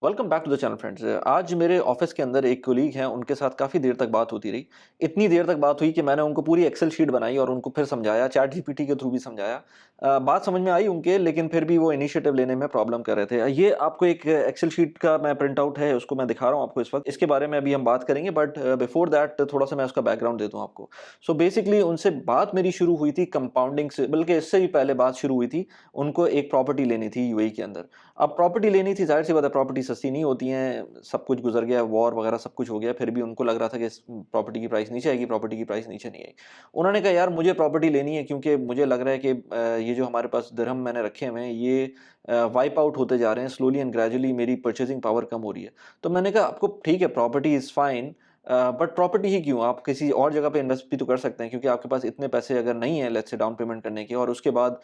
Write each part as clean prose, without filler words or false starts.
Welcome back to the channel friends. आज मेरे office के अंदर एक कोलीग हैं, उनके साथ काफ़ी देर तक बात होती रही। इतनी देर तक बात हुई कि मैंने उनको पूरी एक्सेल शीट बनाई और उनको फिर समझाया, चैट जीपीटी के थ्रू भी समझाया। बात समझ में आई उनके, लेकिन फिर भी वो इनिशिएटिव लेने में प्रॉब्लम कर रहे थे। ये आपको एक एक्सेल शीट का मैं प्रिंट आउट है, उसको मैं दिखा रहा हूँ आपको इस वक्त। इसके बारे में अभी हम बात करेंगे, बट बिफोर दैट थोड़ा सा मैं उसका बैकग्राउंड दे दूँ आपको। सो बेसिकली उनसे बात मेरी शुरू हुई थी कंपाउंडिंग से, बल्कि इससे भी पहले बात शुरू हुई थी। उनको एक प्रॉपर्टी लेनी थी यूएई के अंदर। अब प्रॉपर्टी लेनी थी, ज़ाहिर-सी बात है प्रॉपर्टी सस्ती नहीं होती हैं, सब कुछ गुज़र गया, वॉर वगैरह सब कुछ हो गया, फिर भी उनको लग रहा था कि इस प्रॉपर्टी की प्राइस नीचे आएगी, प्रॉपर्टी की प्राइस नीचे नहीं आई। उन्होंने कहा यार मुझे प्रॉपर्टी लेनी है, क्योंकि मुझे लग रहा है कि ये जो हमारे पास दिरहम मैंने रखे हुए हैं, ये वाइप आउट होते जा रहे हैं, स्लोली एंड ग्रेजुअली मेरी परचेज़िंग पावर कम हो रही है। तो मैंने कहा आपको ठीक है, property is fine, but property ही क्यों? आप किसी और जगह पे इन्वेस्ट भी तो कर सकते हैं, क्योंकि आपके पास इतने पैसे अगर नहीं है लेट्स से डाउन पेमेंट करने के और उसके बाद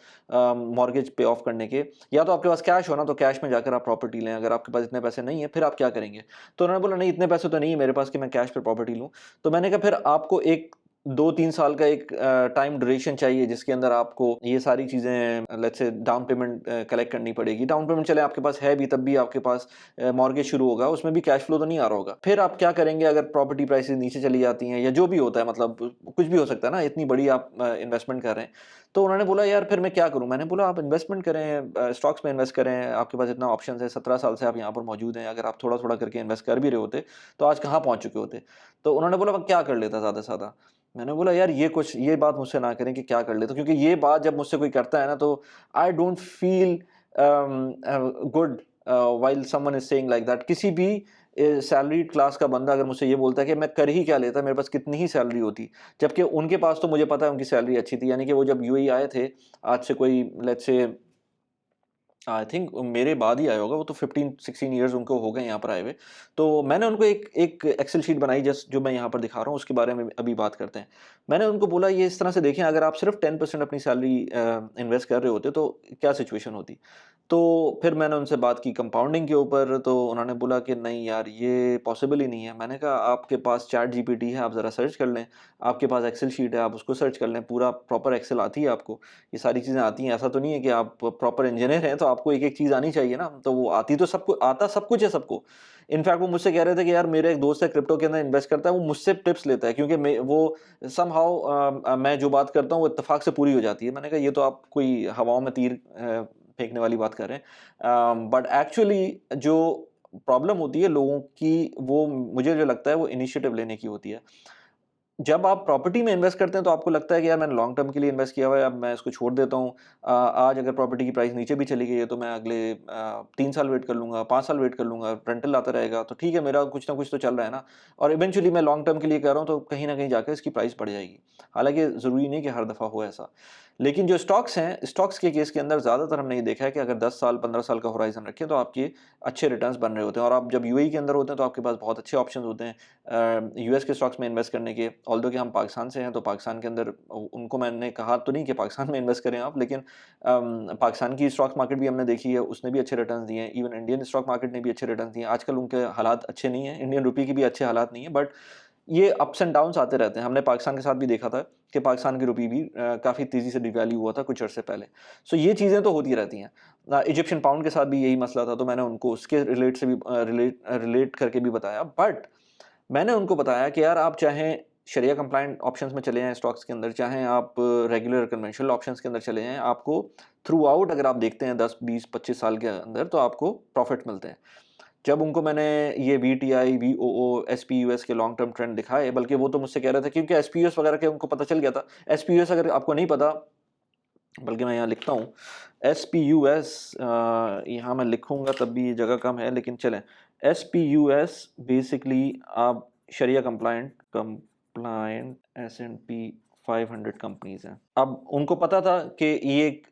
मॉर्गेज पे ऑफ करने के, या तो आपके पास कैश हो ना, तो कैश में जाकर आप प्रॉपर्टी लें। अगर आपके पास इतने पैसे नहीं है, फिर आप क्या करेंगे? तो उन्होंने बोला नहीं, इतने पैसे तो नहीं है मेरे पास कि मैं कैश पे प्रॉपर्टी लूँ। तो मैंने कहा फिर आपको एक 2-3 साल का एक टाइम ड्यूरेशन चाहिए, जिसके अंदर आपको ये सारी चीज़ें let's say down payment collect करनी पड़ेगी। डाउन पेमेंट चले आपके पास है भी, तब भी आपके पास मॉर्गेज शुरू होगा, उसमें भी कैश फ्लो तो नहीं आ रहा होगा। फिर आप क्या करेंगे अगर प्रॉपर्टी प्राइसेज़ नीचे चली जाती हैं, या जो भी होता है, मतलब कुछ भी हो सकता है ना, इतनी बड़ी आप इन्वेस्टमेंट कर रहे हैं। तो उन्होंने बोला यार फिर मैं क्या करूँ? मैंने बोला आप इन्वेस्टमेंट करें, स्टॉक्स में इन्वेस्ट करें, आपके पास इतना ऑप्शंस है, 17 साल से आप यहाँ पर मौजूद हैं, अगर आप थोड़ा-थोड़ा करके इन्वेस्ट कर भी रहे होते, तो आज कहाँ पहुँच चुके होते? तो उन्होंने बोला मैं क्या कर लेता ज़्यादा से ज़्यादा? मैंने बोला यार ये बात मुझसे ना करें कि क्या कर लेता, क्योंकि ये बात जब मुझसे कोई करता है ना, तो I don't feel good while someone is saying like that. किसी भी सैलरीड क्लास का बंदा अगर मुझसे ये बोलता है कि मैं कर ही क्या लेता, मेरे पास कितनी ही सैलरी होती। जबकि उनके पास तो मुझे पता है उनकी सैलरी अच्छी थी, यानी कि वो जब यूएई आए थे, आज से कोई लेट्स से आई थिंक मेरे बाद ही आया होगा, वो तो 15-16 इयर्स उनको हो गए यहाँ पर आए हुए। तो मैंने उनको एक एक एक्सेल शीट बनाई, जस्ट जो मैं यहाँ पर दिखा रहा हूँ, उसके बारे में अभी बात करते हैं। मैंने उनको बोला ये इस तरह से देखें, अगर आप सिर्फ 10% अपनी सैलरी इन्वेस्ट कर रहे होते तो क्या सिचुएशन होती। तो फिर मैंने उनसे बात की कंपाउंडिंग के ऊपर, तो उन्होंने बोला कि नहीं यार ये पॉसिबल ही नहीं है। मैंने कहा आपके पास चैट जीपीटी है, आप ज़रा सर्च कर लें। आपके पास एक्सेल शीट है, आप उसको सर्च कर लें, पूरा प्रॉपर एक्सेल आती है आपको, ये सारी चीज़ें आती हैं। ऐसा तो नहीं है कि आप प्रॉपर इंजीनियर हैं, तो आपको एक-एक चीज़ आनी चाहिए ना, तो वो आती तो सबको आता सब कुछ है सबको। इनफैक्ट वो मुझसे कह रहे थे कि यार मेरा एक दोस्त है क्रिप्टो के अंदर इन्वेस्ट करता है, वो मुझसे टिप्स लेता है, क्योंकि मैं वो समहाउ मैं जो बात करता हूँ वो इत्तेफाक से पूरी हो जाती है। मैंने कहा ये तो आप कोई हवाओं में तीर फेंकने वाली बात कर रहे हैं। बट एक्चुअली जो प्रॉब्लम होती है लोगों की, वो मुझे जो लगता है वो इनिशिएटिव लेने की होती है। जब आप प्रॉपर्टी में इन्वेस्ट करते हैं, तो आपको लगता है कि यार मैंने लॉन्ग टर्म के लिए इन्वेस्ट किया हुआ है, अब मैं इसको छोड़ देता हूँ। आज अगर प्रॉपर्टी की प्राइस नीचे भी चली गई है, तो मैं अगले 3 साल वेट कर लूँगा, 5 साल वेट कर लूँगा, रेंटल आता रहेगा, तो ठीक है, मेरा कुछ ना कुछ तो चल रहा है ना। और इवेंचुअली मैं लॉन्ग टर्म के लिए कर रहा हूँ, तो कहीं न कहीं जाकर इसकी प्राइस बढ़ जाएगी। हालाँकि ज़रूरी नहीं कि हर दफ़ा हो ऐसा। लेकिन जो स्टॉक्स हैं, स्टॉक्स के केस के अंदर ज़्यादातर हमने ये देखा है कि अगर 10 साल, 15 साल का होराइज़न रखें, तो आपके अच्छे रिटर्न्स बन रहे होते हैं, और आप जब यूएई के अंदर होते हैं, तो आपके पास बहुत अच्छे ऑप्शंस होते हैं यूएस के स्टॉक्स में इन्वेस्ट करने के। ऑल्दो कि हम पाकिस्तान से हैं, तो पाकिस्तान के अंदर उनको मैंने कहा तो नहीं कि पाकिस्तान में इन्वेस्ट करें आप, लेकिन पाकिस्तान की स्टॉक मार्केट भी हमने देखी है, उसने भी अच्छे रिटर्न्स दिए हैं। इवन इंडियन स्टॉक मार्केट ने भी अच्छे रिटर्न्स दिए हैं। आजकल उनके हालात अच्छे नहीं हैं, इंडियन रुपये के भी अच्छे हालात नहीं है, बट ये अप्स एंड डाउन्स आते रहते हैं। हमने पाकिस्तान के साथ भी देखा था कि पाकिस्तान की रुपये भी काफ़ी तेज़ी से डिवैल्यू हुआ था कुछ अर्से पहले। सो ये चीज़ें तो होती रहती हैं। इजिप्शियन पाउंड के साथ भी यही मसला था, तो मैंने उनको उसके रिलेट से भी रिलेट करके भी बताया। बट मैंने उनको बताया कि यार आप चाहें शरिया कंप्लायंट ऑप्शंस में चले जाएँ स्टॉक्स के अंदर, चाहें आप रेगुलर कन्वेंशनल ऑप्शंस के अंदर चले जाएँ, आपको थ्रू आउट अगर आप देखते हैं 10, 20, 25 साल के अंदर, तो आपको प्रॉफ़िट मिलते हैं। जब उनको मैंने ये वीटीआई, वीओओ, एसपीयूएस के लॉन्ग टर्म ट्रेंड दिखाए, बल्कि वो तो मुझसे कह रहे थे, क्योंकि एसपीयूएस वगैरह के उनको पता चल गया था। एसपीयूएस अगर आपको नहीं पता, बल्कि मैं यहाँ लिखता हूँ, एसपीयूएस यहाँ मैं लिखूँगा तब भी जगह कम है, लेकिन चलें। एसपीयूएस बेसिकली आप शरिया कंप्लायंट एस&पी 500 कंपनीज़ हैं। अब उनको पता था कि ये एक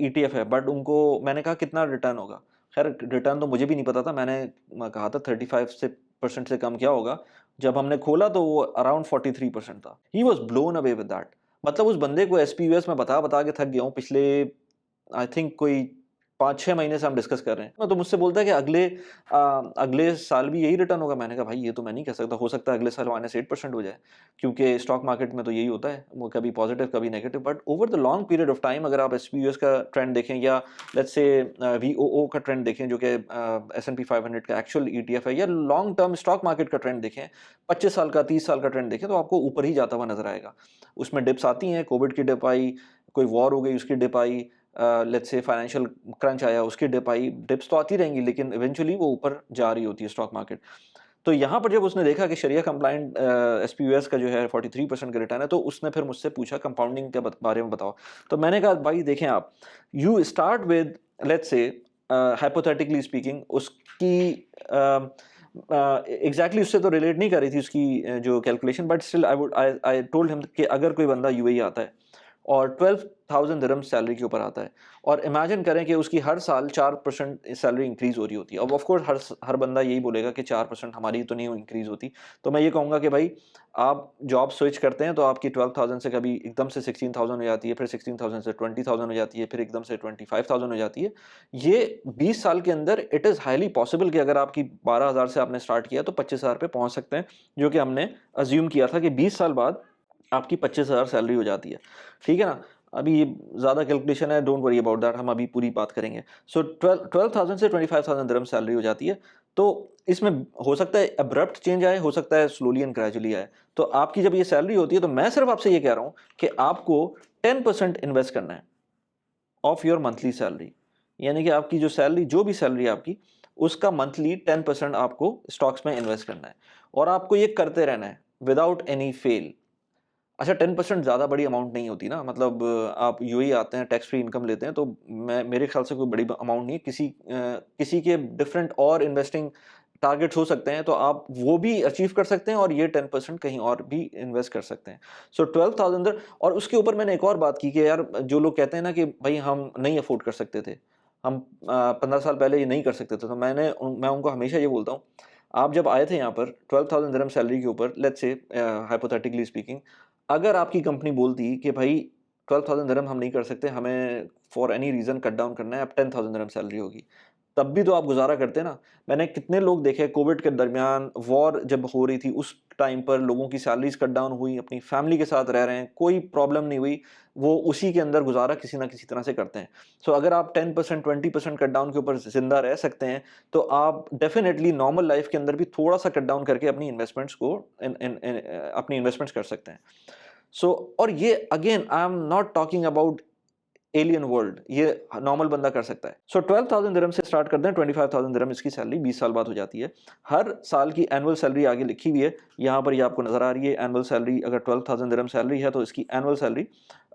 ईटीएफ है, बट उनको मैंने कहा कितना रिटर्न होगा? खैर रिटर्न तो मुझे भी नहीं पता था, मैं कहा था 35 से परसेंट से कम क्या होगा? जब हमने खोला तो वो अराउंड 43% था। He was blown away with that. मतलब उस बंदे को एसपीयूएस में बता-बता के थक गया हूँ पिछले आई थिंक कोई 5-6 महीने से हम डिस्कस कर रहे हैं। तो मुझसे बोलता है कि अगले साल भी यही रिटर्न होगा। मैंने कहा भाई ये तो मैं नहीं कह सकता, हो सकता है अगले साल -8% हो जाए, क्योंकि स्टॉक मार्केट में तो यही होता है, वो कभी पॉजिटिव कभी negative. But over the long period of time अगर आप एसपीयूएस का ट्रेंड देखें या लेट्स से वीओओ का ट्रेंड देखें जो कि S&P 500 का एक्चुअल ईटीएफ है, या लॉन्ग टर्म स्टॉक मार्केट का ट्रेंड देखें, 25 साल का 30 साल का ट्रेंड देखें, तो आपको ऊपर ही जाता हुआ नजर आएगा। उसमें डिप्स आती हैं, कोविड की डिप आई, कोई वॉर हो गई उसकी डिप आई, लेट्स से फाइनेंशियल क्रंच आया उसकी डिप आई, डिप्स तो आती रहेंगी लेकिन इवेंचुअली वो ऊपर जा रही होती है स्टॉक मार्केट। तो यहाँ पर जब उसने देखा कि शरिया कंप्लाइंट एसपीयूएस का जो है 43% का रिटर्न है, तो उसने फिर मुझसे पूछा कंपाउंडिंग के बारे में बताओ। तो मैंने कहा भाई देखें आप, you start with let's say hypothetically speaking, उसकी एग्जैक्टली उससे तो रिलेट नहीं कर रही थी उसकी जो calculation, but still I told him कि अगर कोई बंदा यूएई आता है और 12,000 दिरहम्स सैलरी के ऊपर आता है, और इमेजिन करें कि उसकी हर साल 4% सैलरी इंक्रीज हो रही होती है। अब ऑफ कोर्स हर बंदा यही बोलेगा कि 4% हमारी तो नहीं इंक्रीज होती। तो मैं ये कहूँगा कि भाई आप जॉब स्विच करते हैं तो आपकी 12,000 से कभी एकदम से 16,000 हो जाती है, फिर 16,000 से 20,000 हो जाती है, फिर एकदम से 25,000 हो जाती है। ये 20 साल के अंदर इट इज़ हाईली पॉसिबल कि अगर आपकी 12,000 से आपने स्टार्ट किया तो 25,000 पे पहुँच सकते हैं, जो कि हमने अज्यूम किया था कि 20 साल बाद आपकी 25,000 सैलरी हो जाती है। ठीक है ना? अभी ये ज़्यादा कैलकुलेशन है, डोंट वरी अबाउट दैट, हम अभी पूरी बात करेंगे। सो 12,000 से 25,000 दिरहम सैलरी हो जाती है। तो इसमें हो सकता है अब्रप्ट चेंज आए, हो सकता है स्लोली एंड ग्रेजुअली आए। तो आपकी जब ये सैलरी होती है तो मैं सिर्फ आपसे ये कह रहा हूँ कि आपको 10% इन्वेस्ट करना है ऑफ योर मंथली सैलरी। यानी कि आपकी जो सैलरी, जो भी सैलरी आपकी, उसका मंथली 10% आपको स्टॉक्स में इन्वेस्ट करना है, और आपको ये करते रहना है विदाउट एनी फेल। अच्छा, 10% ज़्यादा बड़ी अमाउंट नहीं होती ना, मतलब आप यूएई आते हैं, टैक्स फ्री इनकम लेते हैं, तो मैं मेरे ख्याल से कोई बड़ी अमाउंट नहीं है। किसी के डिफरेंट और इन्वेस्टिंग टारगेट्स हो सकते हैं, तो आप वो भी अचीव कर सकते हैं और ये 10% कहीं और भी इन्वेस्ट कर सकते हैं। सो 12,000। और उसके ऊपर मैंने एक और बात की कि यार जो लोग कहते हैं ना कि भाई हम नहीं अफोर्ड कर सकते थे, हम 15 साल पहले ये नहीं कर सकते थे, तो मैं उनको हमेशा ये बोलता हूँ, आप जब आए थे यहाँ पर 12,000 दिरहम सैलरी के ऊपर, लेट्स से हाइपोथेटिकली स्पीकिंग, अगर आपकी कंपनी बोलती कि भाई 12,000 दिरहम हम नहीं कर सकते, हमें for any reason cut down करना है, अब 10,000 दिरहम सैलरी होगी, तब भी तो आप गुज़ारा करते ना। मैंने कितने लोग देखे कोविड के दरमियान, वॉर जब हो रही थी उस टाइम पर लोगों की सैलरीज़ कट डाउन हुई, अपनी फैमिली के साथ रह रहे हैं, कोई प्रॉब्लम नहीं हुई, वो उसी के अंदर गुज़ारा किसी ना किसी तरह से करते हैं। सो अगर आप 10% 20% कट डाउन के ऊपर ज़िंदा रह सकते हैं, तो आप डेफ़िनेटली नॉर्मल लाइफ़ के अंदर भी थोड़ा-सा कट डाउन करके अपनी इन्वेस्टमेंट्स को अपनी इन्वेस्टमेंट्स कर सकते हैं। सो और ये again I am not talking about alien world, ये नॉर्मल बंदा कर सकता है। सो 12,000 दिरहम से स्टार्ट करते हैं, 25,000 दिरहम इसकी सैलरी 20 साल बाद हो जाती है। हर साल की एनुअल सैलरी आगे लिखी हुई है, यहाँ पर ये आपको नजर आ रही है। एनुअल सैलरी अगर 12,000 दिरहम सैलरी है तो इसकी एनुअल सैलरी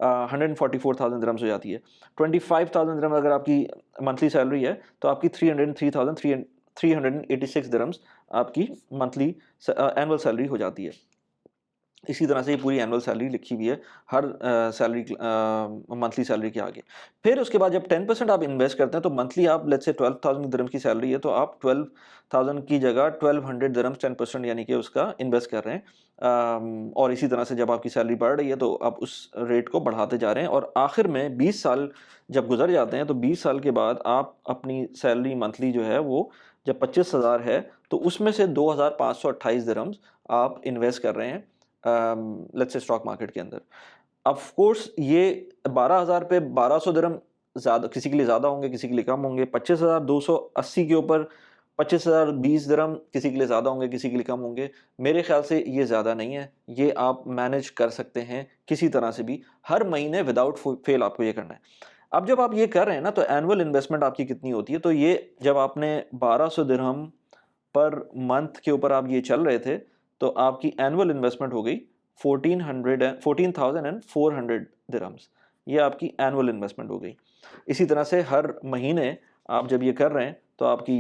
144,000 दिरहम्स हो जाती है। 25,000 दिरहम अगर आपकी मंथली सैलरी है तो आपकी 303,386 दिरहम्स आपकी मंथली एनुअल सैलरी हो जाती है। इसी तरह से ये पूरी एनुअल सैलरी लिखी हुई है हर मंथली सैलरी के आगे। फिर उसके बाद जब 10% आप इन्वेस्ट करते हैं तो मंथली आप लेट्स से 12,000 दिरहम की सैलरी है, तो आप 12,000 की जगह 1,200 दिरहम्स 10% यानी कि उसका इन्वेस्ट कर रहे हैं। और इसी तरह से जब आपकी सैलरी बढ़ रही है तो आप उस रेट को बढ़ाते जा रहे हैं, और आखिर में 20 साल जब गुजर जाते हैं तो 20 साल के बाद आप अपनी सैलरी मंथली जो है वो जब 25,000 है तो उसमें से 2,528 दिरहम्स आप इन्वेस्ट कर रहे हैं लेट्स से स्टॉक मार्केट के अंदर। ऑफ कोर्स ये 12,000 पे 1,200 दिरहम ज़्यादा, किसी के लिए ज़्यादा होंगे, किसी के लिए कम होंगे। 25,280 के ऊपर 25,020 दिरहम किसी के लिए ज़्यादा होंगे, किसी के लिए कम होंगे। मेरे ख्याल से ये ज़्यादा नहीं है, ये आप मैनेज कर सकते हैं किसी तरह से भी। हर महीने विदाउट फेल आपको ये करना है। अब जब आप ये कर रहे हैं ना, तो एनुअल इन्वेस्टमेंट आपकी कितनी होती है, तो ये जब आपने 1,200 दिरहम पर मंथ के ऊपर आप ये चल रहे थे, तो आपकी एनुअल इन्वेस्टमेंट हो गई 14,400 दिरहम्स। ये आपकी एनुअल इन्वेस्टमेंट हो गई। इसी तरह से हर महीने आप जब ये कर रहे हैं तो आपकी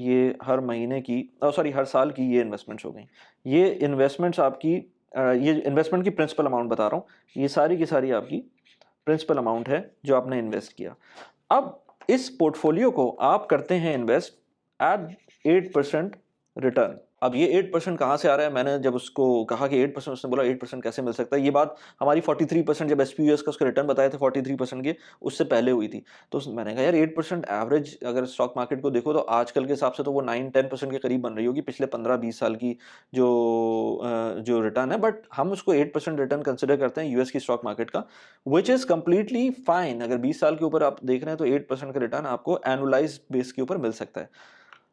ये हर महीने की हर साल की ये इन्वेस्टमेंट्स हो गई। ये इन्वेस्टमेंट्स आपकी ये इन्वेस्टमेंट की प्रिंसिपल अमाउंट बता रहा हूँ, ये सारी की सारी आपकी प्रिंसिपल अमाउंट है जो आपने इन्वेस्ट किया। अब इस पोर्टफोलियो को आप करते हैं इन्वेस्ट एट 8% रिटर्न। अब ये 8% कहाँ से आ रहा है? मैंने जब उसको कहा कि 8%, उसने बोला 8% कैसे मिल सकता है? ये बात हमारी 43% जब एसपीयूएस का उसके रिटर्न बताए थे 43% के, उससे पहले हुई थी। तो मैंने कहा यार 8% एवरेज अगर स्टॉक मार्केट को देखो तो आजकल के हिसाब से तो वो 9-10% के करीब बन रही होगी पिछले 15-20 साल की जो जो रिटर्न है, बट हम उसको 8% रिटर्न कंसिडर करते हैं यूएस की स्टॉक मार्केट का, विच इज़ कंप्लीटली फाइन। अगर 20 साल के ऊपर आप देख रहे हैं तो 8% का रिटर्न आपको एनुअलाइज्ड बेस के ऊपर मिल सकता है।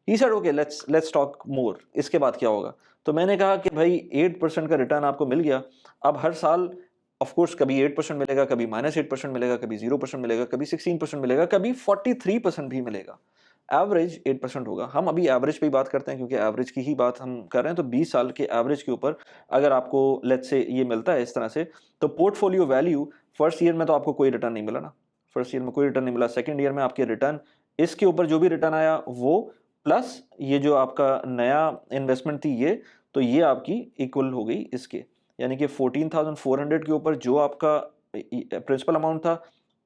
He said okay let's talk more, इसके बाद क्या होगा? तो मैंने कहा कि भाई 8% का रिटर्न आपको मिल गया, अब हर साल ऑफ कोर्स कभी 8% मिलेगा, कभी -8% मिलेगा, कभी 0% मिलेगा, कभी 16% मिलेगा, कभी 43% भी मिलेगा। एवरेज 8% होगा। हम अभी एवरेज पे ही बात करते हैं क्योंकि एवरेज की ही बात हम कर रहे हैं, तो 20 साल के एवरेज के ऊपर अगर आपको लेट्स से ये मिलता है इस तरह से, तो पोर्टफोलियो वैल्यू फर्स्ट ईयर में तो आपको कोई रिटर्न नहीं मिला ना, फर्स्ट ईयर में कोई रिटर्न नहीं मिला, सेकंड ईयर में आपके रिटर्न इसके ऊपर जो भी रिटर्न आया वो प्लस ये जो आपका नया इन्वेस्टमेंट थी ये, तो ये आपकी इक्वल हो गई इसके। यानी कि 14,400 के ऊपर जो आपका प्रिंसिपल अमाउंट था,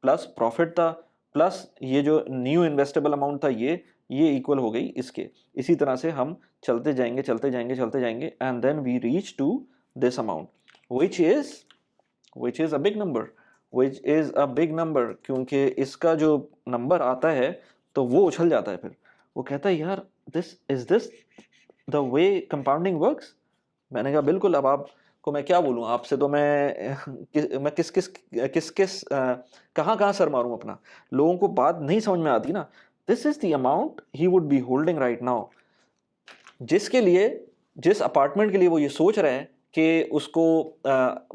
प्लस प्रॉफिट था, प्लस ये जो न्यू इन्वेस्टेबल अमाउंट था ये इक्वल हो गई इसके। इसी तरह से हम चलते जाएँगे, चलते जाएँगे, चलते जाएँगे and then we reach to this amount which is a big number, क्योंकि इसका जो नंबर आता है तो वो उछल जाता है फिर। वो कहता है यार this the way compounding works? मैंने कहा बिल्कुल। अब आपको मैं क्या बोलूँ? आपसे तो मैं किस कहाँ-कहाँ सर मारूँ अपना? लोगों को बात नहीं समझ में आती ना। This is the amount he would be holding right now. जिसके लिए जिस अपार्टमेंट के लिए वो ये सोच रहे हैं कि उसको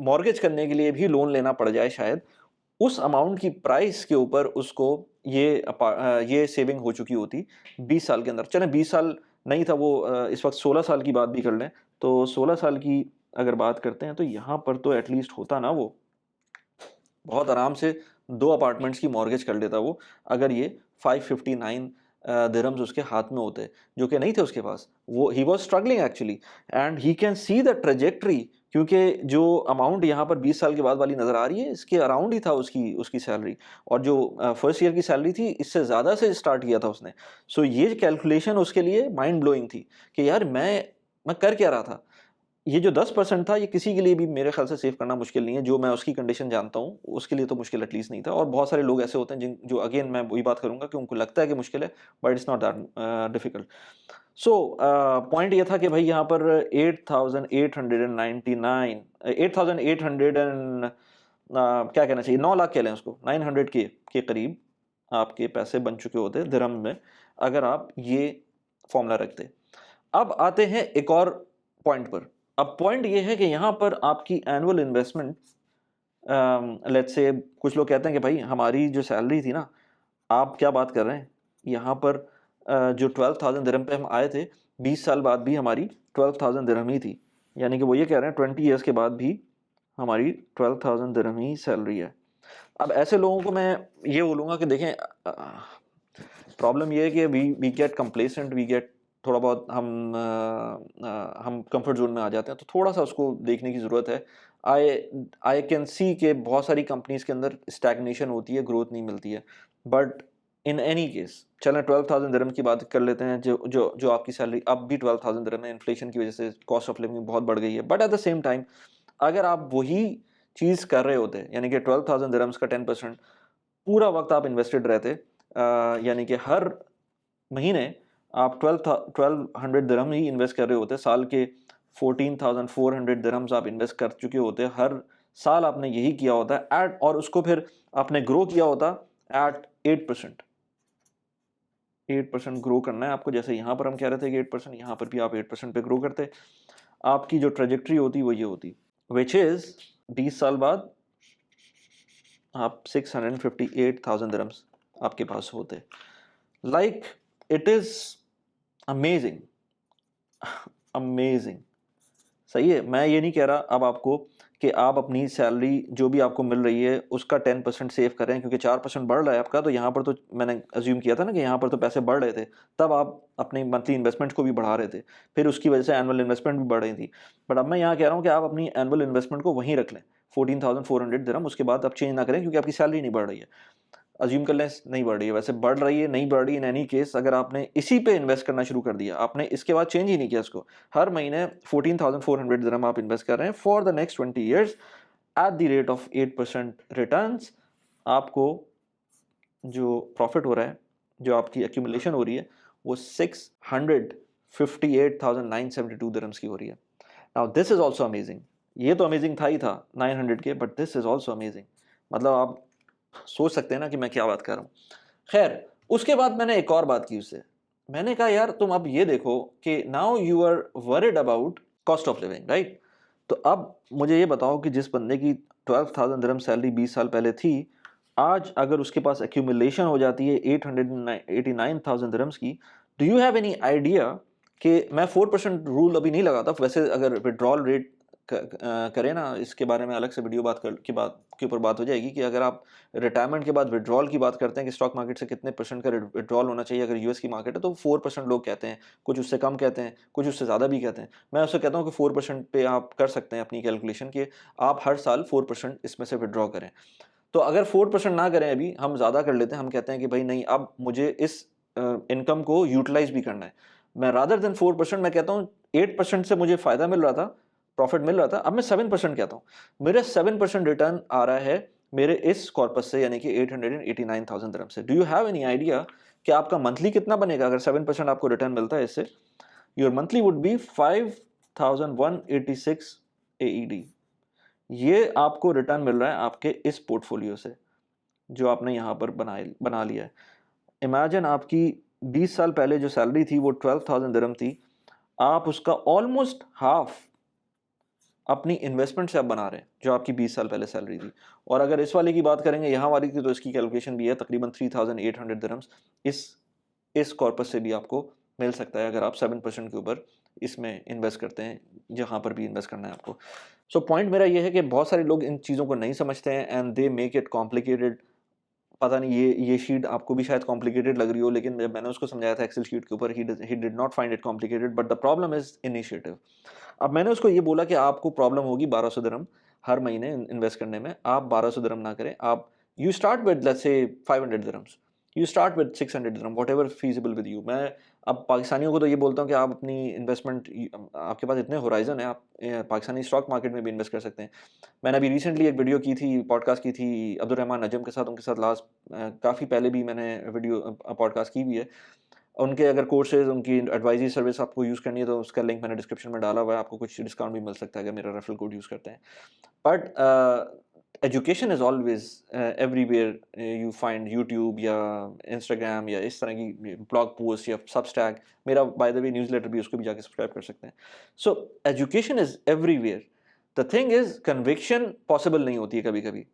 मॉर्गेज करने के लिए भी लोन लेना पड़ जाए शायद, उस अमाउंट की प्राइस के ऊपर उसको ये सेविंग हो चुकी होती 20 साल के अंदर। चलें 20 साल नहीं था वो, इस वक़्त 16 साल की बात भी कर लें, तो 16 साल की अगर बात करते हैं तो यहाँ पर तो एटलीस्ट होता ना वो, बहुत आराम से 2 अपार्टमेंट्स की मॉर्गेज कर लेता वो, अगर ये 559 दिरहम्स उसके हाथ में होते, जो कि नहीं थे उसके पास। वो he was struggling actually and he can see the trajectory, क्योंकि जो अमाउंट यहाँ पर 20 साल के बाद वाली नज़र आ रही है, इसके अराउंड ही था उसकी उसकी सैलरी, और जो फर्स्ट ईयर की सैलरी थी, इससे ज़्यादा से स्टार्ट किया था उसने। सो ये कैलकुलेशन उसके लिए माइंड ब्लोइंग थी कि यार मैं कर क्या रहा था? ये जो 10% था, ये किसी के लिए भी मेरे ख़्याल से सेव करना मुश्किल नहीं है, जो मैं उसकी कंडीशन जानता हूँ, उसके लिए तो मुश्किल एटलीस्ट नहीं था। और बहुत सारे लोग ऐसे होते हैं जो अगेन मैं वही बात करूँगा कि उनको लगता है कि मुश्किल है, but it's not that difficult. So point ये था कि भाई यहाँ पर 8,899 8,800 एंड क्या कहना चाहिए, 9 लाख कह लें उसको, 900 के करीब आपके पैसे बन चुके होते दिरहम में, अगर आप ये फ़ॉर्मूला रखते। अब आते हैं एक और पॉइंट पर। अब पॉइंट ये है कि यहाँ पर आपकी एनुअल इन्वेस्टमेंट, लेट्स से कुछ लोग कहते हैं कि भाई हमारी जो सैलरी थी ना, आप क्या बात कर रहे हैं? यहाँ पर जो 12,000 दिरहम पे हम आए थे, 20 साल बाद भी हमारी 12,000 दिरहम ही थी। यानी कि वो ये कह रहे हैं 20 ईयर्स के बाद भी हमारी 12,000 दिरहम ही सैलरी है। अब ऐसे लोगों को मैं ये बोलूँगा कि देखें, प्रॉब्लम ये है कि we get complacent, we get थोड़ा बहुत हम कंफर्ट जोन में आ जाते हैं, तो थोड़ा सा उसको देखने की ज़रूरत है। आई आई कैन सी कि बहुत सारी कंपनीज के अंदर स्टैग्नेशन होती है, ग्रोथ नहीं मिलती है, बट इन एनी केस चलें 12,000 दिरहम की बात कर लेते हैं, जो जो जो आपकी सैलरी अब भी 12,000 दिरहम है, इन्फ्लेशन की वजह से कॉस्ट ऑफ लिविंग बहुत बढ़ गई है, but at the same time अगर आप वही चीज़ कर रहे होते, यानी कि 12,000 दिरहम्स का 10% पूरा वक्त आप इन्वेस्टेड रहते, यानी कि हर महीने आप 1200 दिरहम ही इन्वेस्ट कर रहे होते, साल के 14,400 दिरहम्स आप इन्वेस्ट कर चुके होते, हर साल आपने यही किया होता है एट, और उसको फिर आपने ग्रो किया होता एट 8%। 8% ग्रो करना है आपको, जैसे यहाँ पर हम कह रहे थे कि 8%, यहाँ पर भी आप 8% पे ग्रो करते, आपकी जो ट्रेजेक्ट्री होती वो ये होती, विच इज़ 20 साल बाद आप 658,000 दिरहम्स आपके पास होते। Like it is amazing, amazing. सही है, मैं ये नहीं कह रहा अब आपको कि आप अपनी सैलरी जो भी आपको मिल रही है उसका 10% सेव करें, क्योंकि 4% बढ़ रहा है आपका, तो यहाँ पर तो मैंने अज्यूम किया था ना कि यहाँ पर तो पैसे बढ़ रहे थे, तब आप अपनी मंथली इन्वेस्टमेंट को भी बढ़ा रहे थे, फिर उसकी वजह से एनुअल इन्वेस्टमेंट भी बढ़ रही थी। बट अब मैं यहाँ कह रहा हूँ कि आप अपनी एनुअल इन्वेस्टमेंट को वहीं रख लें, 14,400 दिरहम, उसके बाद आप चेंज ना करें क्योंकि आपकी सैलरी नहीं बढ़ रही है। अज्यूम कर लें नहीं बढ़ रही है, वैसे बढ़ रही है, नहीं बढ़ रही, इन एनी केस अगर आपने इसी पे इन्वेस्ट करना शुरू कर दिया, आपने इसके बाद चेंज ही नहीं किया इसको, हर महीने 14,400 दिरहम आप इन्वेस्ट कर रहे हैं for the next 20 years at the rate of 8% returns, आपको जो प्रॉफिट हो रहा है, जो आपकी एक्यूमुलेशन हो रही है, वो 658,972 दिरहम्स की हो रही है। Now this is also amazing. ये तो अमेजिंग था ही था 900 के, but this is also amazing. मतलब आप सोच सकते हैं ना कि मैं क्या बात कर रहा हूँ। खैर, उसके बाद मैंने एक और बात की उससे। मैंने कहा यार तुम अब ये देखो कि now you are worried about cost of living, right? तो अब मुझे ये बताओ कि जिस बंदे की 12,000 दिरहम सैलरी 20 साल पहले थी, आज अगर उसके पास एक्यूमुलेशन हो जाती है 889,000 दिरहम्स की, do you have any idea कि मैं 4% रूल अभी नहीं लगाता, वैसे अगर विड्रॉल रेट करें ना, इसके बारे में अलग से वीडियो बात के ऊपर बात हो जाएगी कि अगर आप रिटायरमेंट के बाद विड्रॉल की बात करते हैं कि स्टॉक मार्केट से कितने परसेंट का विड्रॉल होना चाहिए अगर यूएस की मार्केट है, तो 4% लोग कहते हैं, कुछ उससे कम कहते हैं, कुछ उससे ज़्यादा भी कहते हैं। मैं उससे कहता हूँ कि 4% पे आप कर सकते हैं अपनी कैलकुलेशन कि आप हर साल 4% इसमें से विड्रॉ करें। तो अगर 4% ना करें, अभी हम ज़्यादा कर लेते हैं, हम कहते हैं कि भाई नहीं, अब मुझे इस इनकम को यूटिलाइज भी करना है। मैं रादर देन 4% मैं कहता हूँ 8% से मुझे फ़ायदा मिल रहा था, प्रॉफिट मिल रहा था, अब मैं 7% कहता हूँ। मेरे 7% रिटर्न आ रहा है मेरे इस कॉर्पस से, यानी कि 889,000 दिरहम से। Do you have any idea कि आपका मंथली कितना बनेगा अगर 7% आपको रिटर्न मिलता है इससे? Your monthly would be 5,186 AED। ये आपको रिटर्न मिल रहा है आपके इस पोर्टफोलियो से जो आपने यहाँ पर बना लिया है। इमेजिन आपकी 20 साल पहले जो सैलरी थी वो 12,000 दिरहम थी, आप उसका ऑलमोस्ट हाफ अपनी इन्वेस्टमेंट से आप बना रहे हैं जो आपकी 20 साल पहले सैलरी थी। और अगर इस वाले की बात करेंगे, यहाँ वाली की, तो इसकी कैलकुलेशन भी है तकरीबन 3,800 दिरहम्स इस कॉर्पस से भी आपको मिल सकता है अगर आप 7% के ऊपर इसमें इन्वेस्ट करते हैं, जहाँ पर भी इन्वेस्ट करना है आपको। सो पॉइंट मेरा ये है कि बहुत सारे लोग इन चीज़ों को नहीं समझते हैं and they make it complicated. पता नहीं ये शीट आपको भी शायद कॉम्प्लिकेटेड लग रही हो, लेकिन जब मैंने उसको समझाया था एक्सेल शीट के ऊपर, he did not find it complicated, but the problem is initiative. अब मैंने उसको ये बोला कि आपको प्रॉब्लम होगी 1200 दिरहम हर महीने इन्वेस्ट करने में। आप 1200 दिरहम ना करें, आप you start with let's say 500 dirhams, you start with 600 dirham, what ever feasible with you. मैं अब पाकिस्तानियों को तो ये बोलता हूँ कि आप अपनी इन्वेस्टमेंट, आपके पास इतने होराइजन है, आप पाकिस्तानी स्टॉक मार्केट में भी इन्वेस्ट कर सकते हैं। मैंने अभी रिसेंटली एक वीडियो की थी, पॉडकास्ट की थी अब्दुल रहमान नजम के साथ, उनके साथ लास्ट काफ़ी पहले भी मैंने वीडियो पॉडकास्ट की हुई है। उनके अगर कोर्सेज, उनकी एडवाइजरी सर्विस आपको यूज़ करनी है तो उसका लिंक मैंने डिस्क्रिप्शन में डाला हुआ है, आपको कुछ डिस्काउंट भी मिल सकता है अगर मेरा रेफरल कोड यूज़ करते हैं। But education is always everywhere, you find YouTube या इंस्टाग्राम या इस तरह की ब्लॉग पोस्ट या सबस्टैक। मेरा बाय द वे न्यूज़लेटर भी, उसको भी जाके सब्सक्राइब कर सकते हैं। So education is everywhere. The thing is conviction possible नहीं होती है कभी कभी।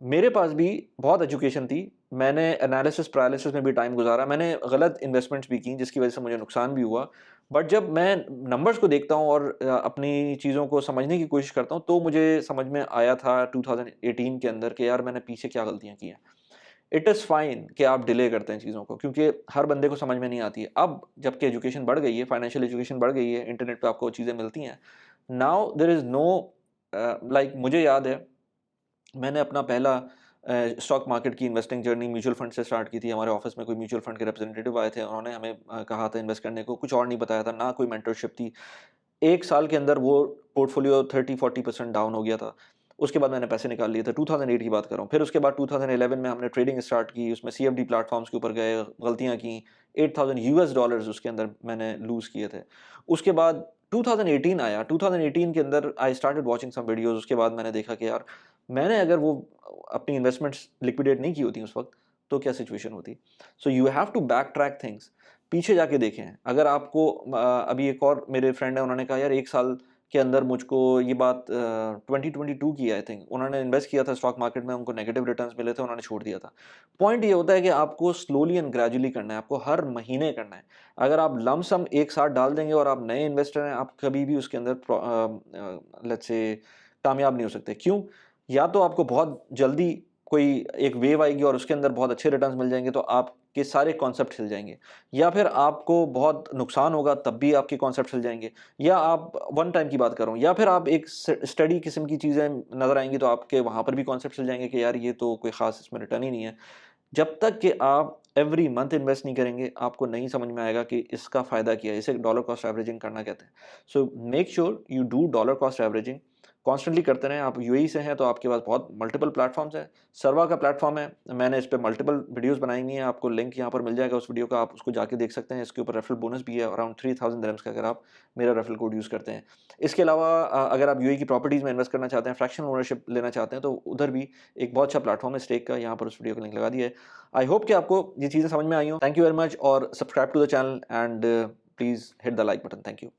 मेरे पास भी बहुत एजुकेशन थी, मैंने एनालिसिस पैरालिसिस में भी टाइम गुजारा, मैंने गलत इन्वेस्टमेंट्स भी की जिसकी वजह से मुझे नुकसान भी हुआ। बट जब मैं नंबर्स को देखता हूँ और अपनी चीज़ों को समझने की कोशिश करता हूँ, तो मुझे समझ में आया था 2018 के अंदर कि यार मैंने पीछे क्या गलतियाँ की हैं। इट इज़ फाइन कि आप डिले करते हैं चीज़ों को, क्योंकि हर बंदे को समझ में नहीं आती है। अब जबकि एजुकेशन बढ़ गई है, फाइनेंशियल एजुकेशन बढ़ गई है, इंटरनेट पे आपको चीज़ें मिलती हैं। Now there is no like, मुझे याद है मैंने अपना पहला स्टॉक मार्केट की इन्वेस्टिंग जर्नी म्यूचुअल फंड से स्टार्ट की थी। हमारे ऑफिस में कोई म्यूचुअल फंड के रिप्रेजेंटेटिव आए थे, उन्होंने हमें कहा था इन्वेस्ट करने को, कुछ और नहीं बताया था, ना कोई मेंटरशिप थी। 1 साल के अंदर वो पोर्टफोलियो 30-40% डाउन हो गया था। उसके बाद मैंने पैसे निकाल लिए थे, 2008 की बात कर रहा हूँ। फिर उसके बाद 2011 में हमने ट्रेडिंग स्टार्ट की, उसमें सीएफडी प्लेटफॉर्म्स के ऊपर गए, गलतियाँ की, $8,000 उसके अंदर मैंने लूज़ किए थे। उसके बाद 2018 आया, 2018 के अंदर I started watching some videos. उसके बाद मैंने देखा कि यार मैंने अगर वो अपनी इन्वेस्टमेंट्स लिक्विडेट नहीं की होती उस वक़्त, तो क्या सिचुएशन होती। So you have to back track things, पीछे जाके देखें। अगर आपको अभी एक और मेरे फ्रेंड है, उन्होंने कहा यार 1 साल के अंदर मुझको ये बात 2022 की आई थिंक, उन्होंने इन्वेस्ट किया था स्टॉक मार्केट में, उनको नेगेटिव रिटर्न्स मिले थे, उन्होंने छोड़ दिया था। पॉइंट ये होता है कि आपको स्लोली एंड ग्रेजुअली करना है, आपको हर महीने करना है। अगर आप लम सम एक साथ डाल देंगे और आप नए इन्वेस्टर हैं, आप कभी भी उसके अंदर लेट्स से कामयाब नहीं हो सकते। क्यों? या तो आपको बहुत जल्दी कोई एक वेव आएगी और उसके अंदर बहुत अच्छे रिटर्न्स मिल जाएंगे, तो आपके सारे कॉन्सेप्ट हिल जाएंगे, या फिर आपको बहुत नुकसान होगा तब भी आपके कॉन्सेप्ट हिल जाएंगे, या आप वन टाइम की बात कर रहा हूँ, या फिर आप एक स्टडी किस्म की चीज़ें नज़र आएंगी तो आपके वहाँ पर भी कॉन्सेप्ट हिल जाएंगे कि यार ये तो कोई ख़ास इसमें रिटर्न ही नहीं है। जब तक कि आप एवरी मंथ इन्वेस्ट नहीं करेंगे, आपको नहीं समझ में आएगा कि इसका फ़ायदा क्या है। इसे डॉलर कॉस्ट एवरेजिंग करना कहते हैं। So make sure you do dollar cost averaging, constantly करते रहें। आप यूएई से हैं तो आपके पास बहुत मल्टीपल प्लेटफ़ॉर्म्स हैं। सर्वा का प्लेटफ़ॉर्म है, मैंने इस पे मल्टीपल वीडियोज़ बनाई हुई हैं, आपको लिंक यहाँ पर मिल जाएगा उस वीडियो का, आप उसको जाके देख सकते हैं। इसके ऊपर रेफरल बोनस भी है अराउंड 3000 दिरहम्स का, अगर आप मेरा रेफरल कोड यूज़ करते हैं। इसके अलावा अगर आप यूएई की प्रॉपर्टीज़ में इन्वेस्ट करना चाहते हैं, फ्रैक्शनल ओनरशिप लेना चाहते हैं, तो उधर भी एक बहुत अच्छा प्लेटफ़ॉर्म है स्टेक का, यहाँ पर उस वीडियो का लिंक लगा दिया है। आई होप कि आपको ये चीज़ें समझ में आई हों। थैंक यू वेरी मच और subscribe to the channel and please hit the like button. Thank you.